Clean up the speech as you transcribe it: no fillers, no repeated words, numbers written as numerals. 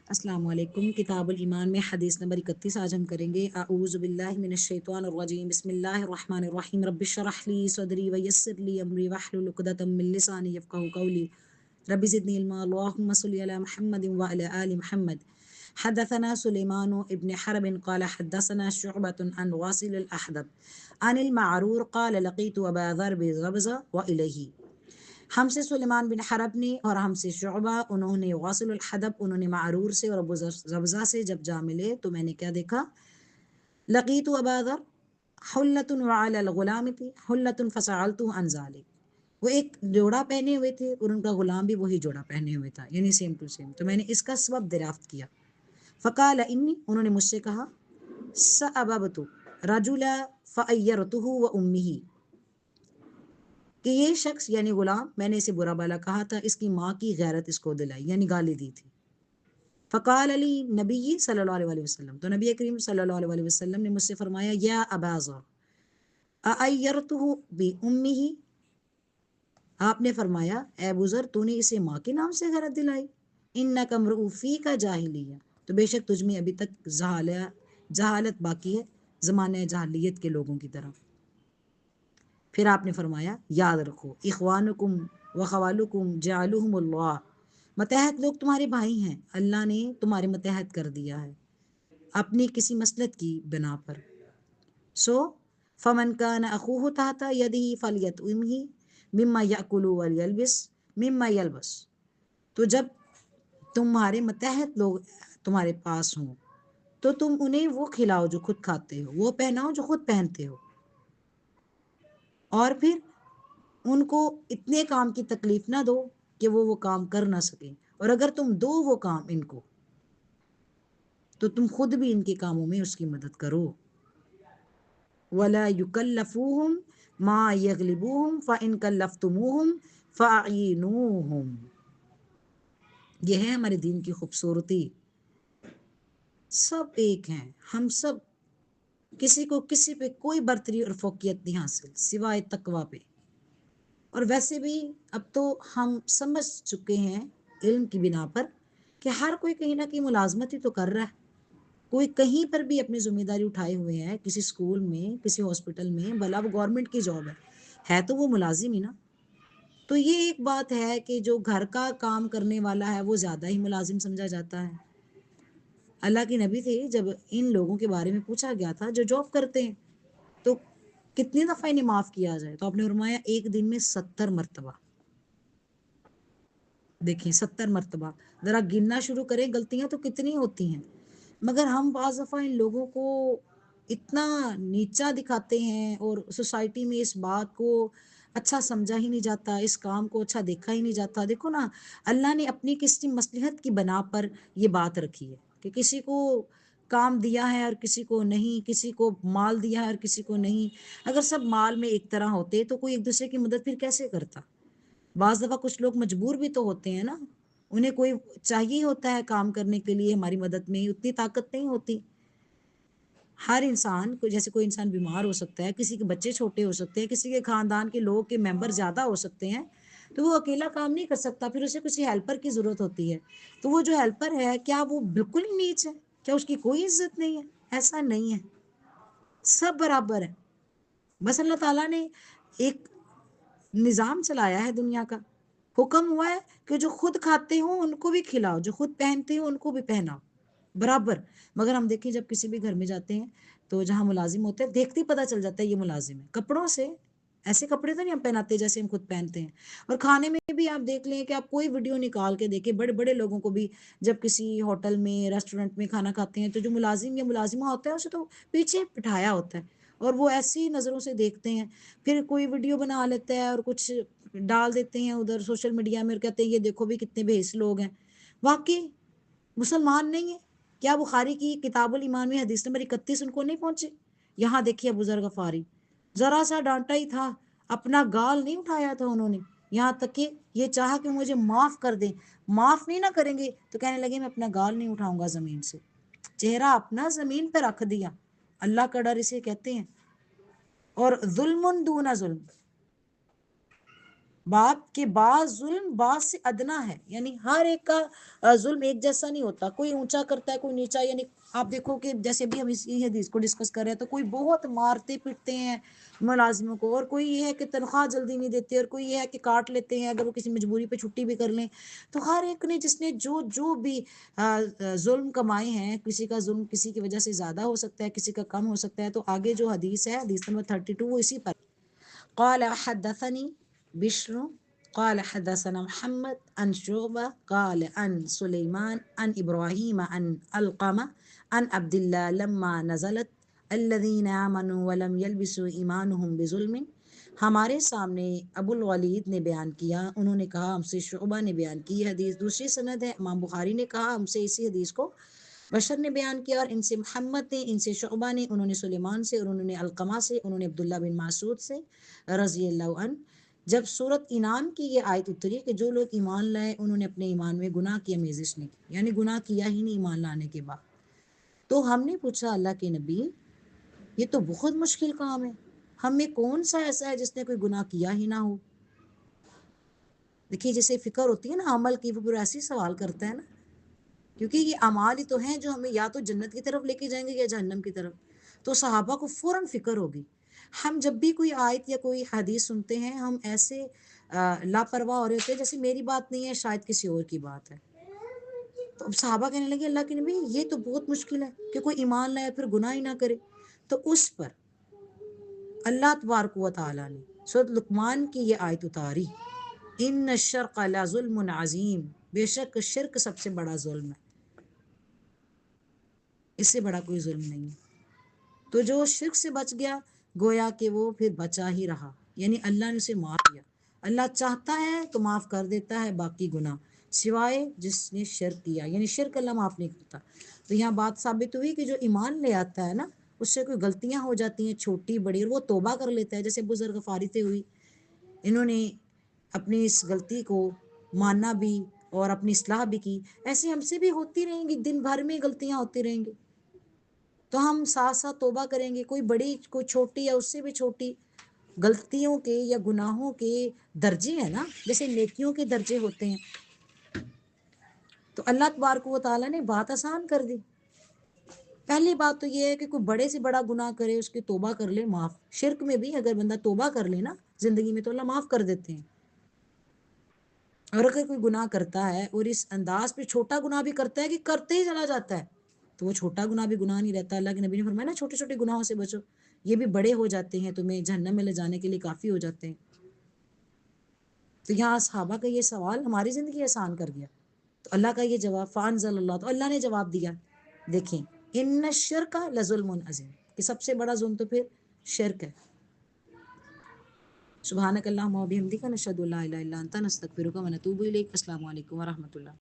अस्सलाम वालेकुम। किताबुल ईमान में हदीस नंबर 31 आज हम करेंगे। अऊज़ु बिल्लाहि मिनश शैतानिर रजीम, बिस्मिल्लाहिर रहमानिर रहीम, रब्बिश्रह ली सदरी व यस्सिर ली अमरी वहलुल उक़दतम मिन लिसानी यफ़क़हू क़ौली, रब्बि ज़िदनी इल्मा, अल्लाहुम्मा सल्लि अला मुहम्मदिन व अला आलि मुहम्मद। हदथना सुलेमान इब्न हरब क़ाल हदथना शुअबतुन अन वासिल अल अहदब अनिल मअरूर क़ाल लक़ीतु अबा ज़र बिज़बज़ा व इलैहि। हमसे सुलेमान बिन हरब ने और हमसे शुअबा, उन्होंने वासिल हदब, उन्होंने मारूर से और अबू ज़ब्ज़ा से जब जा मिले तो मैंने क्या देखा, लक़ीतु अबा ज़र हुल्लतुन व अलल गुलाम थी हुल्लतुन फसअलतु अन ज़ालिक, वो एक जोड़ा पहने हुए थे और उनका गुलाम भी वही जोड़ा पहने हुए था, यानी सेम टू सेम। तो मैंने इसका सबब दरियाफ्त किया। फ़क़ाल इन्नी, उन्होंने मुझसे कहा, सअबबतु रजुला फ़अय्यरतुहु व उम्मिही, कि ये शख्स यानी गुलाम, मैंने इसे बुरा भला कहा था, इसकी माँ की गैरत इसको दिलाई, यानी गाली दी थी। फ़क़ाल अली नबी सल्लल्लाहु अलैहि वसल्लम, तो नबी करीम सल्लल्लाहु अलैहि वसल्लम ने मुझसे फरमाया, या अबा ज़र अय्यरतुहु बि उम्मिही, आपने फरमाया ए अबू ज़र, तूने इसे माँ के नाम से गैरत दिलाई। इन्नका इम्रुउ फ़ीका जाहिलिया, तो बेशक तुझ में अभी तक जहालत बाकी है, ज़माने जहालियत के लोगों की तरह। फिर आपने फरमाया, याद रखो, इख़वानुकुम व ख़वालुकुम जअलहुमुल्लाह, मतहत लोग तुम्हारे भाई हैं, अल्लाह ने तुम्हारे मतहत कर दिया है अपनी किसी मसलत की बिना पर। सो फमन कान अखूहु तहता यदिही फलयतउमही मिम्मा याकुलु वल यल्बिस मिम्मा यल्बस, तो जब तुम्हारे मतहत लोग तुम्हारे पास हों तो तुम उन्हें वो खिलाओ जो खुद खाते हो, वो पहनाओ जो खुद पहनते हो, और फिर उनको इतने काम की तकलीफ ना दो कि वो काम कर ना सके, और अगर तुम दो वो काम इनको तो तुम खुद भी इनके कामों में उसकी मदद करो। वला युकल्लफूहुम मा यगलिबूहुम फ़इन कल्लफ़तुमूहुम फ़अयिनूहुम, ये है हमारे दीन की खूबसूरती। सब एक हैं, हम सब, किसी को किसी पे कोई बर्तरी और फोकियत नहीं हासिल सिवाय तकवा पे। और वैसे भी अब तो हम समझ चुके हैं इल्म की बिना पर कि हर कोई कहीं ना कहीं मुलाजमत ही तो कर रहा है। कोई कहीं पर भी अपनी जिम्मेदारी उठाए हुए है, किसी स्कूल में, किसी हॉस्पिटल में, भला वो गवर्नमेंट की जॉब है तो वो मुलाजिम ही ना। तो ये एक बात है कि जो घर का काम करने वाला है वो ज़्यादा ही मुलाजिम समझा जाता है। अल्लाह के नबी थे, जब इन लोगों के बारे में पूछा गया था जो जॉब करते हैं तो कितनी दफ़ा इन्हें माफ़ किया जाए, तो आपने फरमाया एक दिन में 70 मरतबा। देखिए 70 मरतबा, ज़रा गिनना शुरू करें गलतियां तो कितनी होती हैं। मगर हम बाज़ दफ़ा इन लोगों को इतना नीचा दिखाते हैं और सोसाइटी में इस बात को अच्छा समझा ही नहीं जाता, इस काम को अच्छा देखा ही नहीं जाता। देखो ना, अल्लाह ने अपनी किसी मसलहत की बना पर ये बात रखी है कि किसी को काम दिया है और किसी को नहीं, किसी को माल दिया है और किसी को नहीं। अगर सब माल में एक तरह होते तो कोई एक दूसरे की मदद फिर कैसे करता। बाज़ दफ़ा कुछ लोग मजबूर भी तो होते हैं ना, उन्हें कोई चाहिए होता है काम करने के लिए हमारी मदद में, उतनी ताकत नहीं होती। हर इंसान को, जैसे कोई इंसान बीमार हो सकता है, किसी के बच्चे छोटे हो सकते हैं, किसी के खानदान के लोग के मेंबर ज़्यादा हो सकते हैं, तो वो अकेला काम नहीं कर सकता, फिर उसे किसी हेल्पर की ज़रूरत होती है। तो वो जो हेल्पर है, क्या वो बिल्कुल ही नीच है? क्या उसकी कोई इज्जत नहीं है? ऐसा नहीं है, सब बराबर है। बस अल्लाह ताला ने एक निज़ाम चलाया है दुनिया का। हुक्म हुआ है कि जो खुद खाते हो उनको भी खिलाओ, जो खुद पहनते हो उनको भी पहनाओ, बराबर। मगर हम देखें जब किसी भी घर में जाते हैं तो जहाँ मुलाजिम होते हैं, देखते ही पता चल जाता है ये मुलाजिम है, कपड़ों से। ऐसे कपड़े तो नहीं हम पहनाते जैसे हम खुद पहनते हैं। और खाने में भी आप देख लें कि आप कोई वीडियो निकाल के देखें, बड़े बड़े लोगों को भी जब किसी होटल में, रेस्टोरेंट में खाना खाते हैं तो जो मुलाजिम या मुलाजिमा होता है उसे तो पीछे बिठाया होता है और वो ऐसी नज़रों से देखते हैं। फिर कोई वीडियो बना लेता है और कुछ डाल देते हैं उधर सोशल मीडिया में और कहते हैं ये देखो भी कितने बेइस लोग हैं। वाकई मुसलमान नहीं है क्या? बुखारी की किताबुल ईमान में हदीस नंबर 31 उनको नहीं पहुंचे? यहाँ देखिए अबू ज़र गफारी, जरा सा डांटा ही था, अपना गाल नहीं उठाया था उन्होंने, यहाँ तक कि ये चाहा कि मुझे माफ कर दें। माफ नहीं ना करेंगे तो कहने लगे मैं अपना गाल नहीं उठाऊंगा जमीन से। चेहरा अपना जमीन पर रख दिया। अल्लाह का डर इसे कहते हैं। और जुल्मुन दूना जुल्म, باپ کے بعد ظلم بعض سے ادنا ہے، یعنی ہر ایک کا ظلم ایک جیسا نہیں ہوتا، کوئی اونچا کرتا ہے کوئی نیچا، یعنی آپ دیکھو کہ جیسے بھی ہم اسی حدیث کو ڈسکس کر رہے ہیں تو کوئی بہت مارتے پیٹتے ہیں ملازموں کو، اور کوئی یہ ہے کہ تنخواہ جلدی نہیں دیتے، اور کوئی یہ ہے کہ کاٹ لیتے ہیں اگر وہ کسی مجبوری پہ چھٹی بھی کر لیں۔ تو ہر ایک نے جس نے جو بھی ظلم کمائے ہیں، کسی کا ظلم کسی کی وجہ سے زیادہ ہو سکتا ہے، کسی کا کم ہو سکتا ہے۔ تو آگے جو حدیث ہے، حدیث نمبر 32، وہ اسی پر قال حدثني بشر قال حدثنا محمد عن شعبة قال عن سليمان عن إبراهيم عن القمة عن عبد الله لما نزلت الذين آمنوا ولم يلبسوا ایمانهم بظلم۔ ہمارے سامنے ابو الولید نے بیان کیا، انہوں نے کہا ہم سے شعبہ نے بیان کی، یہ حدیث دوسری سند ہے، امام بخاری نے کہا ہم سے اسی حدیث کو بشر نے بیان کیا، اور ان سے محمد نے، ان سے شعبہ نے، انہوں نے سلیمان سے، اور انہوں نے القمہ سے، انہوں نے عبداللہ بن مسعود سے رضی اللہ عنہ۔ جب سورت انعام کی یہ آیت اتری کہ جو لوگ ایمان لائے انہوں نے اپنے ایمان میں گناہ کی آمیزش نہیں کی، یعنی گناہ کیا ہی نہیں ایمان لانے کے بعد، تو ہم نے پوچھا اللہ کے نبی یہ تو بہت مشکل کام ہے، ہم میں کون سا ایسا ہے جس نے کوئی گناہ کیا ہی نہ ہو؟ دیکھیے جیسے فکر ہوتی ہے نا عمل کی، وہ پھر ایسے سوال کرتا ہے نا، کیونکہ یہ اعمال ہی تو ہیں جو ہمیں یا تو جنت کی طرف لے کے جائیں گے یا جہنم کی طرف۔ تو صحابہ کو فوراً فکر ہوگی۔ ہم جب بھی کوئی آیت یا کوئی حدیث سنتے ہیں ہم ایسے لاپرواہ ہو رہے ہوتے ہیں جیسے میری بات نہیں ہے، شاید کسی اور کی بات ہے۔ تو اب صحابہ کہنے لگے اللہ کے نبی یہ تو بہت مشکل ہے کہ کوئی ایمان لائے پھر گناہ ہی نہ کرے۔ تو اس پر اللہ تبارک و تعالیٰ نے سورۃ لقمان کی یہ آیت اتاری، ان الشرک لظلم عظیم، بے شک شرک سب سے بڑا ظلم ہے، اس سے بڑا کوئی ظلم نہیں ہے۔ تو جو شرک سے بچ گیا گویا کہ وہ پھر بچا ہی رہا، یعنی اللہ نے اسے معاف کیا۔ اللہ چاہتا ہے تو معاف کر دیتا ہے باقی گناہ، سوائے جس نے شرک کیا، یعنی شرک اللہ معاف نہیں کرتا۔ تو یہاں بات ثابت ہوئی کہ جو ایمان لے آتا ہے نا، اس سے کوئی غلطیاں ہو جاتی ہیں چھوٹی بڑی، اور وہ توبہ کر لیتا ہے، جیسے ابو ذر غفاری سے ہوئی، انہوں نے اپنی اس غلطی کو ماننا بھی اور اپنی اصلاح بھی کی۔ ایسے ہم سے بھی ہوتی رہیں گی، دن بھر میں غلطیاں ہوتی رہیں گی، تو ہم ساتھ ساتھ توبہ کریں گے، کوئی بڑی کوئی چھوٹی یا اس سے بھی چھوٹی غلطیوں کے یا گناہوں کے درجے ہیں نا، جیسے نیکیوں کے درجے ہوتے ہیں۔ تو اللہ تبارک و تعالیٰ نے بات آسان کر دی۔ پہلی بات تو یہ ہے کہ کوئی بڑے سے بڑا گناہ کرے اس کی توبہ کر لے معاف، شرک میں بھی اگر بندہ توبہ کر لے نا زندگی میں تو اللہ معاف کر دیتے ہیں۔ اور اگر کوئی گناہ کرتا ہے اور اس انداز پہ چھوٹا گناہ بھی کرتا ہے کہ کرتے ہی چلا جاتا ہے، تو وہ چھوٹا گناہ بھی گناہ نہیں رہتا۔ اللہ کے نبی نے فرمایا نا چھوٹے چھوٹے گناہوں سے بچو، یہ بھی بڑے ہو جاتے ہیں، تمہیں جہنم میں لے جانے کے لیے کافی ہو جاتے ہیں۔ تو یہاں صحابہ کا یہ سوال ہماری زندگی آسان کر گیا۔ تو اللہ کا یہ جواب فانزل اللہ، تو اللہ نے جواب دیا، دیکھیں ان الشرک لظلم عظیم، کہ سب سے بڑا ظلم تو پھر شرک ہے۔ سبحانک اللہم و بحمدک نشہد ان لا الہ الا انت نستغفرک و نتوب الیک۔ السلام علیکم ورحمۃ اللہ۔